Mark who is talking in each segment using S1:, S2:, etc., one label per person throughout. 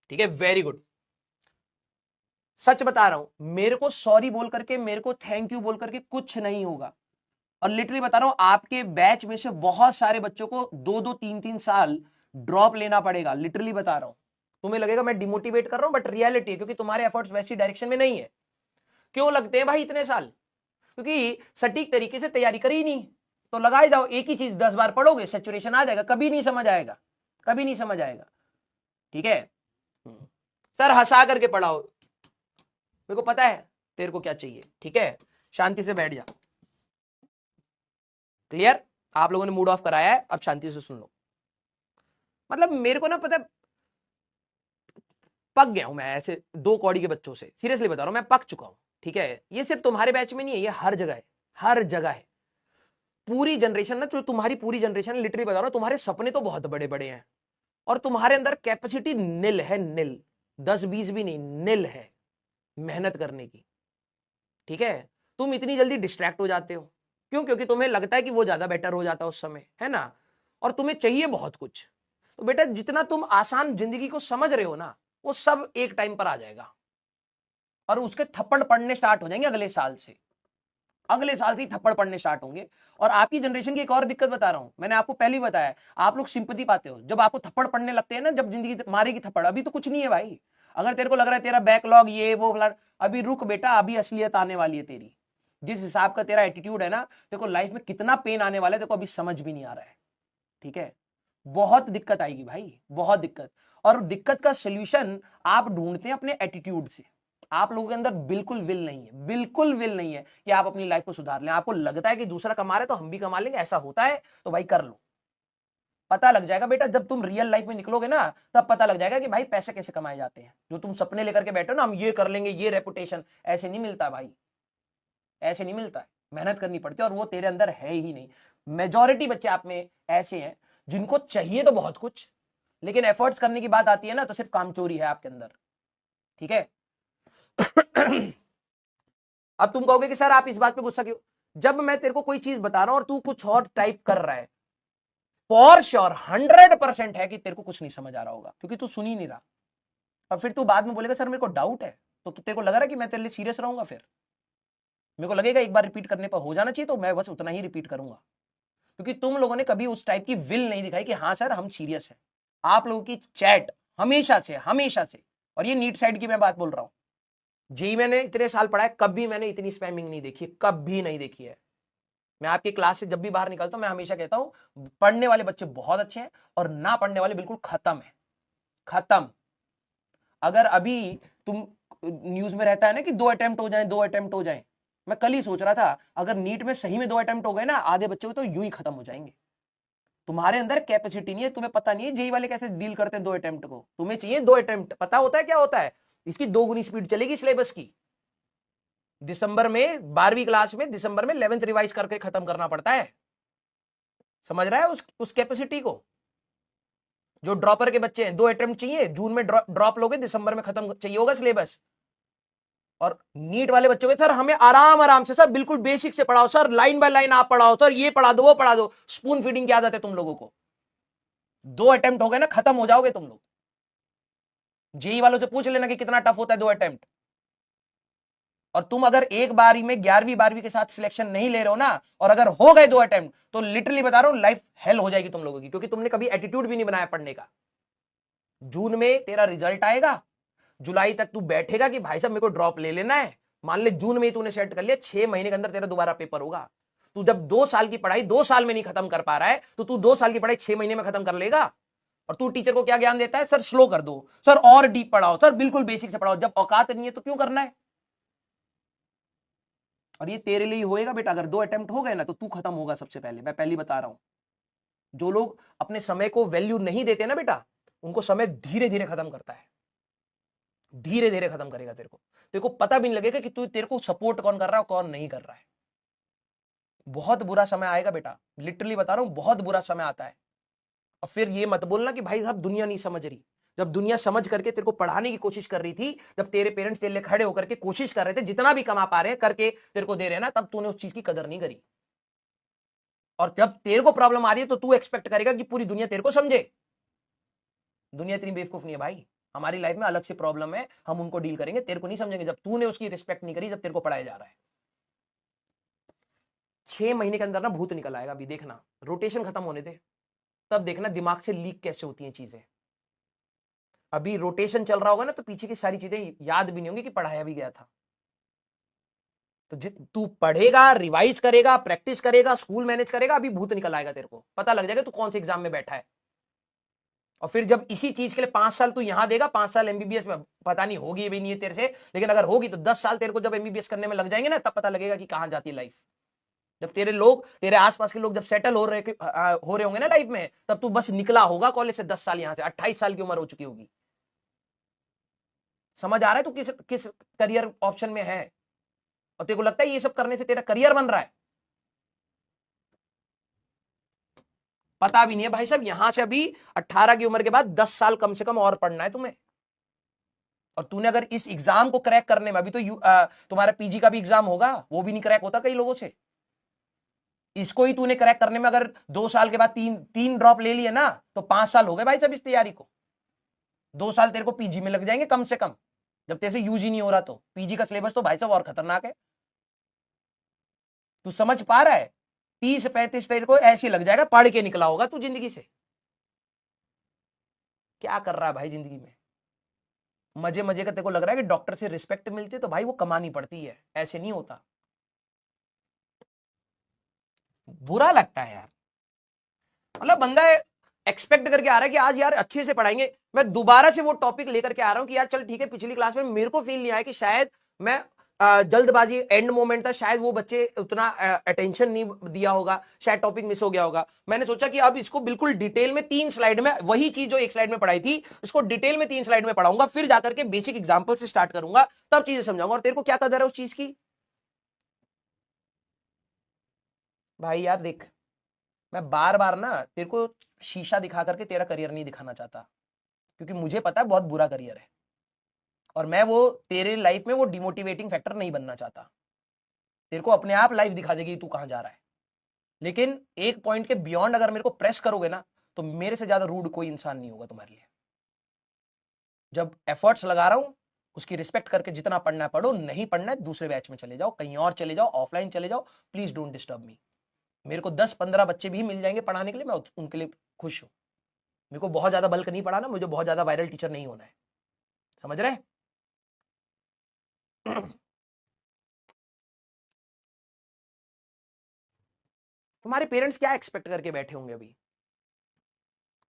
S1: ठीक है, very good. सच बता रहा हूं, मेरे को सॉरी बोल करके, मेरे को थैंक यू बोल करके कुछ नहीं होगा। और लिटरली बता रहा हूं, आपके बैच में से बहुत सारे बच्चों को 2-2 3-3 साल ड्रॉप लेना पड़ेगा। लिटरली बता रहा हूं, तुम्हें लगेगा मैं डिमोटिवेट कर रहा हूं, बट रियलिटी है, क्योंकि तुम्हारे एफर्ट्स वैसी डायरेक्शन में नहीं है। क्यों लगते हैं भाई इतने साल? क्योंकि सटीक तरीके से तैयारी करी ही नहीं। तो लगाए जाओ, एक ही चीज 10 बार पढ़ोगे, सैचुरेशन आ जाएगा, कभी नहीं समझ आएगा, कभी नहीं समझ आएगा। ठीक है सर, हंसा करके पढ़ाओ, मेरे को पता है तेरे को क्या चाहिए। ठीक है, शांति से बैठ जा। क्लियर? आप लोगों ने मूड ऑफ कराया है, अब शांति से सुन लो। मतलब मेरे को ना पता, पक गया हूं मैं ऐसे 2 कौड़ी के बच्चों से, सीरियसली बता रहा हूं, मैं पक चुका हूं। ठीक है, ये सिर्फ तुम्हारे बैच में नहीं है, ये हर जगह है, हर जगह है। पूरी जनरेशन ना, जो तुम्हारी पूरी जनरेशन, लिटरली बता रहा हूं, तुम्हारे सपने तो बहुत बड़े बड़े हैं और तुम्हारे अंदर कैपेसिटी निल है, निल, 10-20 भी नहीं, निल है मेहनत करने की। ठीक है, तुम इतनी जल्दी डिस्ट्रैक्ट हो जाते हो। क्यों? क्योंकि तुम्हें लगता है कि वो ज्यादा बेटर हो जाता है उस समय, है ना, और तुम्हें चाहिए बहुत कुछ। तो बेटा, जितना तुम आसान जिंदगी को समझ रहे हो ना, वो सब एक टाइम पर आ जाएगा और उसके थप्पड़ पड़ने स्टार्ट हो जाएंगे अगले साल से। अगले साल से ही थप्पड़ पड़ने स्टार्ट होंगे। और आपकी जनरेशन की एक और दिक्कत बता रहा हूं, मैंने आपको पहले ही बताया, आप लोग सिंपैथी पाते हो जब आपको थप्पड़ पड़ने लगते हैं ना, जब जिंदगी मारेगी थप्पड़। अभी तो कुछ नहीं है भाई। अगर तेरे को लग रहा है तेरा बैकलॉग ये वो फलाना, अभी रुक बेटा, अभी असलियत आने वाली है तेरी। जिस हिसाब का तेरा एटीट्यूड है ना, तेरे को लाइफ में कितना पेन आने वाला है, तेरे को अभी समझ भी नहीं आ रहा है। ठीक है, बहुत दिक्कत आएगी भाई, बहुत दिक्कत। और दिक्कत का सोल्यूशन आप ढूंढते हैं अपने एटीट्यूड से। आप लोगों के अंदर बिल्कुल विल नहीं है, बिल्कुल विल नहीं है कि आप अपनी लाइफ को सुधार लें। आपको लगता है कि दूसरा कमा रहा है तो हम भी कमा लेंगे, ऐसा होता है तो भाई कर लो। पता लग जाएगा बेटा, जब तुम रियल लाइफ में निकलोगे ना, तब पता लग जाएगा कि भाई पैसे कैसे कमाए जाते हैं। जो तुम सपने लेकर के बैठे हो ना, हम ये कर लेंगे, ये रेपुटेशन, ऐसे नहीं मिलता भाई, ऐसे नहीं मिलता है। मेहनत करनी पड़ती है और वो तेरे अंदर है ही नहीं। मेजॉरिटी बच्चे आप में ऐसे हैं जिनको चाहिए तो बहुत कुछ, लेकिन एफर्ट्स करने की बात आती है ना, तो सिर्फ कामचोरी है आपके अंदर। ठीक है अब तुम कहोगे कि सर आप इस बात पे गुस्सा क्यों? जब मैं तेरे को कोई चीज बता रहा हूं और तू कुछ और टाइप कर रहा है, फॉर श्योर 100% है कि तेरे को कुछ नहीं समझ आ रहा होगा, क्योंकि तू सुन ही नहीं रहा। और फिर तू बाद में बोलेगा सर मेरे को डाउट है, तो तेरे को लग रहा है कि मैं तेरे लिए सीरियस रहूंगा? फिर मेरे को लगेगा एक बार रिपीट करने पर हो जाना चाहिए, तो मैं बस उतना ही रिपीट करूंगा। क्योंकि तुम लोगों ने कभी उस टाइप की विल नहीं दिखाई कि हाँ सर हम सीरियस हैं। आप लोगों की चैट हमेशा से, हमेशा से, और ये नीट साइड की मैं बात बोल रहा हूं, जी मैंने इतने साल पढ़ा है, कभी मैंने इतनी स्पैमिंग नहीं देखी, कभी नहीं देखी है। मैं आपकी क्लास से जब भी बाहर निकलता हूं, मैं हमेशा कहता हूं पढ़ने वाले बच्चे बहुत अच्छे हैं और ना पढ़ने वाले बिल्कुल खत्म है, खत्म। अगर अभी तुम न्यूज में रहता है ना कि 2 अटेम्प्ट हो जाए, 2 अटेम्प्ट हो जाए, मैं कल ही सोच रहा था अगर नीट में सही में 2 अटेम्प्ट हो गए ना, आधे बच्चों तो यूं ही खत्म हो जाएंगे। तुम्हारे अंदर कैपेसिटी नहीं है, तुम्हें पता नहीं है जेई वाले कैसे डील करते हैं 2 अटेम्प्ट को। तुम्हें चाहिए 2 अटेम्प्ट, पता होता है क्या होता है, इसकी 2 गुनी स्पीड चलेगी सिलेबस की। दिसंबर में 12वीं क्लास में, दिसंबर में 11th रिवाइज करके खत्म करना पड़ता है। समझ रहा है उस कैपेसिटी को? जो ड्रॉपर के बच्चे हैं, 2 अटेम्प्ट चाहिए, जून में ड्रॉप लोगे, दिसंबर में खत्म चाहिए होगा सिलेबस। और नीट वाले बच्चों के सर हमें आराम आराम से, सर बिल्कुल बेसिक से पढ़ाओ, सर लाइन बाय लाइन आप पढ़ाओ, सर ये पढ़ा दो वो पढ़ा दो। स्पून फीडिंग की आदत है तुम लोगों को। 2 अटेम्प्ट हो गए ना, खत्म हो जाओगे तुम लोग। जेई वालों से पूछ लेना कि कितना टफ होता है 2 अटेम्प्ट। और तुम अगर एक बारी में 11वीं 12वीं के साथ सिलेक्शन नहीं ले रहे हो ना, और अगर हो गए 2 अटेम्प्ट, तो लिटरली बता रहा हूं लाइफ हेल हो जाएगी तुम लोगों की, क्योंकि तुमने कभी एटीट्यूड भी नहीं बनाया पढ़ने का। जून में तेरा रिजल्ट आएगा, जुलाई तक तू बैठेगा कि भाई साहब मेरे को ड्रॉप ले लेना है। मान ले जून में ही तूने सेट कर लिया, 6 महीने के अंदर तेरा दोबारा पेपर होगा। तू जब 2 साल की पढ़ाई 2 साल में नहीं खत्म कर पा रहा है, तो तू 2 साल की पढ़ाई 6 महीने में खत्म कर लेगा। और तू टीचर को क्या ज्ञान देता है, सर स्लो कर दो, सर और डीप पढ़ाओ, सर बिल्कुल बेसिक से पढ़ाओ। जब औकात नहीं है तो क्यों करना है? और ये तेरे लिए ही होएगा बेटा, अगर 2 अटेम्प्ट हो गए ना, तो तू खत्म होगा सबसे पहले, मैं पहली बता रहा हूं। जो लोग अपने समय को वैल्यू नहीं देते ना बेटा, उनको समय धीरे धीरे खत्म करता है, धीरे धीरे खत्म करेगा। तेरे को पता भी नहीं लगेगा कि तू, तेरे को सपोर्ट कौन कर रहा है कौन नहीं कर रहा है। बहुत बुरा समय आएगा बेटा, लिटरली बता रहा हूं, बहुत बुरा समय आता है। और फिर ये मत बोलना कि भाई साहब दुनिया नहीं समझ रही। जब दुनिया समझ करके तेरे को पढ़ाने की कोशिश कर रही थी, जब तेरे पेरेंट्स तेरे लिए खड़े होकर के कोशिश कर रहे थे, जितना भी कमा पा रहे हैं करके तेरे को दे रहे हैं ना, तब तूने उस चीज की कदर नहीं करी। और जब तेरे को प्रॉब्लम आ रही है, तो तू एक्सपेक्ट करेगा कि पूरी दुनिया तेरे को समझे। दुनिया इतनी बेवकूफ नहीं है भाई। हमारी लाइफ में अलग से प्रॉब्लम है, हम उनको डील करेंगे, तेरे को नहीं समझेंगे जब तूने उसकी रिस्पेक्ट नहीं करी, जब तेरे को पढ़ाया जा रहा है। 6 महीने के अंदर ना भूत निकल आएगा, अभी देखना, रोटेशन खत्म होने दे, तब देखना दिमाग से लीक कैसे होती हैं चीजें। अभी रोटेशन चल रहा होगा ना, तो पीछे की सारी चीजें याद भी नहीं होंगी कि पढ़ाया भी गया था। तो तू पढ़ेगा, रिवाइज करेगा, प्रैक्टिस करेगा, स्कूल मैनेज करेगा, अभी भूत निकल आएगा, तेरे को पता लग जाएगा तू कौन से एग्जाम में बैठा है। और फिर जब इसी चीज के लिए 5 साल तू यहां देगा, 5 साल एमबीबीएस में, पता नहीं होगी भी नहीं है तेरे से, लेकिन अगर होगी तो 10 साल तेरे को जब एमबीबीएस करने में लग जाएंगे ना, तब पता लगेगा कि कहां जाती है लाइफ। जब तेरे आसपास के लोग जब सेटल हो रहे होंगे ना लाइफ में, तब तू बस निकला होगा कॉलेज से 10 साल, यहां से 28 साल की उम्र हो चुकी होगी। समझ आ रहा है तू किस करियर ऑप्शन में है, और तेरे को लगता है ये सब करने से तेरा करियर बन रहा है? पता भी नहीं है भाई साहब, यहां से अभी 18 की उम्र के बाद 10 साल कम से कम और पढ़ना है तुम्हें। और तूने अगर इस एग्जाम को क्रैक करने में, अभी तो तुम्हारा पीजी का भी एग्जाम होगा, वो भी नहीं क्रैक होता कई लोगों से। इसको ही तूने क्रैक करने में अगर 2 साल के बाद तीन ड्रॉप ले लिए ना, तो 5 साल हो गए भाई साहब इस तैयारी को। 2 साल तेरे को पीजी में लग जाएंगे कम से कम, जब तेरे से यूजी नहीं हो रहा। तो पीजी का सिलेबस तो भाई साहब और खतरनाक है, तू समझ पा रहा है? 30-35 तेरे को ऐसे लग जाएगा, पढ़ के निकला होगा तू जिंदगी से। क्या कर रहा है भाई जिंदगी में? मजे मजे का तेरे को लग रहा है कि डॉक्टर से रिस्पेक्ट मिलती है, तो भाई वो कमानी पड़ती है, ऐसे नहीं होता। बुरा लगता है यार, मतलब बंदा एक्सपेक्ट करके आ रहा है कि आज यार अच्छे से पढ़ाएंगे। मैं दोबारा से वो टॉपिक लेकर के आ रहा हूं कि यार चल ठीक है, पिछली क्लास में मेरे को फील नहीं आया कि शायद मैं जल्दबाजी, एंड मोमेंट था, शायद वो बच्चे उतना अटेंशन नहीं दिया होगा, शायद टॉपिक मिस हो गया होगा। मैंने सोचा कि अब इसको बिल्कुल डिटेल में 3 स्लाइड में, वही चीज जो 1 स्लाइड में पढ़ाई थी, इसको डिटेल में 3 स्लाइड में पढ़ाऊंगा, फिर जाकर के बेसिक एग्जाम्पल से स्टार्ट करूंगा, तब चीजें समझाऊंगा। और तेरे को क्या कदर है उस चीज की? भाई यार देख, मैं बार बार ना तेरे को शीशा दिखा करके तेरा करियर नहीं दिखाना चाहता, क्योंकि मुझे पता है बहुत बुरा करियर है, और मैं वो तेरे लाइफ में वो डिमोटिवेटिंग फैक्टर नहीं बनना चाहता। तेरे को अपने आप लाइफ दिखा देगी तू कहां जा रहा है, लेकिन एक पॉइंट के बियॉन्ड अगर मेरे को प्रेस करोगे ना, तो मेरे से ज्यादा रूड कोई इंसान नहीं होगा तुम्हारे लिए। जब एफर्ट्स लगा रहा हूं, उसकी रिस्पेक्ट करके जितना पढ़ना है पढ़ो, नहीं पढ़ना है दूसरे बैच में चले जाओ, कहीं और चले जाओ, ऑफलाइन चले जाओ, प्लीज डोंट डिस्टर्ब मी। मेरे को 10-15 बच्चे भी मिल जाएंगे पढ़ाने के लिए, मैं उनके लिए खुश हूं। मेरे को बहुत ज्यादा बल्क नहीं पढ़ाना, मुझे बहुत ज्यादा वायरल टीचर नहीं होना है, समझ रहे? तुम्हारे पेरेंट्स क्या एक्सपेक्ट करके बैठे होंगे अभी?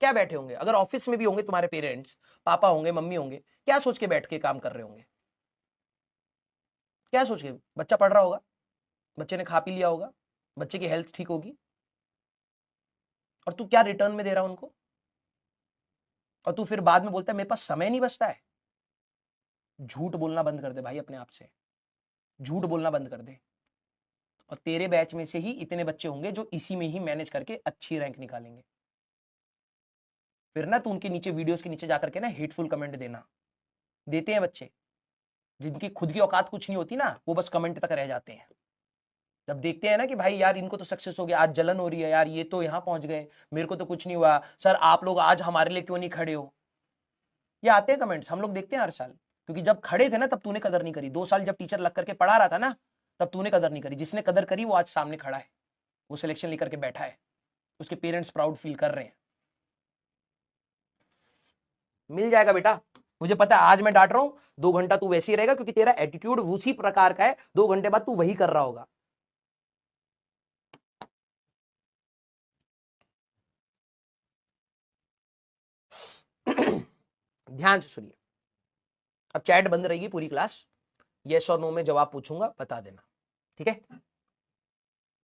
S1: क्या बैठे होंगे? अगर ऑफिस में भी होंगे तुम्हारे पेरेंट्स, पापा होंगे, मम्मी होंगे, क्या सोच के बैठ के काम कर रहे होंगे? क्या सोच के? बच्चा पढ़ रहा होगा, बच्चे ने खा पी लिया होगा, बच्चे की हेल्थ ठीक होगी, और तू क्या रिटर्न में दे रहा है उनको? और तू फिर बाद में बोलता है मेरे पास समय नहीं बचता है। झूठ बोलना बंद कर दे भाई अपने आप से, झूठ बोलना बंद कर दे। और तेरे बैच में से ही इतने बच्चे होंगे जो इसी में ही मैनेज करके अच्छी रैंक निकालेंगे। फिर ना तू उनके नीचे, वीडियोस के नीचे जाकर के ना हेटफुल कमेंट देना। देते हैं बच्चे, जिनकी खुद की औकात कुछ नहीं होती ना, वो बस कमेंट तक रह जाते हैं। जब देखते हैं ना कि भाई यार इनको तो सक्सेस हो गया, आज जलन हो रही है यार, ये तो यहां पहुंच गए, मेरे को तो कुछ नहीं हुआ, सर आप लोग आज हमारे लिए क्यों नहीं खड़े हो? ये आते हैं कमेंट्स, हम लोग देखते हैं हर साल। क्योंकि जब खड़े थे ना, तब तूने कदर नहीं करी। 2 साल जब टीचर लग करके पढ़ा रहा था ना, तब तूने कदर नहीं करी। जिसने कदर करी वो आज सामने खड़ा है, वो सिलेक्शन लेकर के बैठा है, उसके पेरेंट्स प्राउड फील कर रहे हैं। मिल जाएगा बेटा, मुझे पता है। आज मैं डांट रहा हूं, 2 घंटा तू वैसे ही रहेगा, क्योंकि तेरा एटीट्यूड उसी प्रकार का है। 2 घंटे बाद तू वही कर रहा होगा। ध्यान से सुनिए, अब चैट बंद रहेगी पूरी क्लास, यस और नो में जवाब पूछूंगा, बता देना, ठीक है?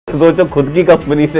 S2: सोचो खुद की कंपनी से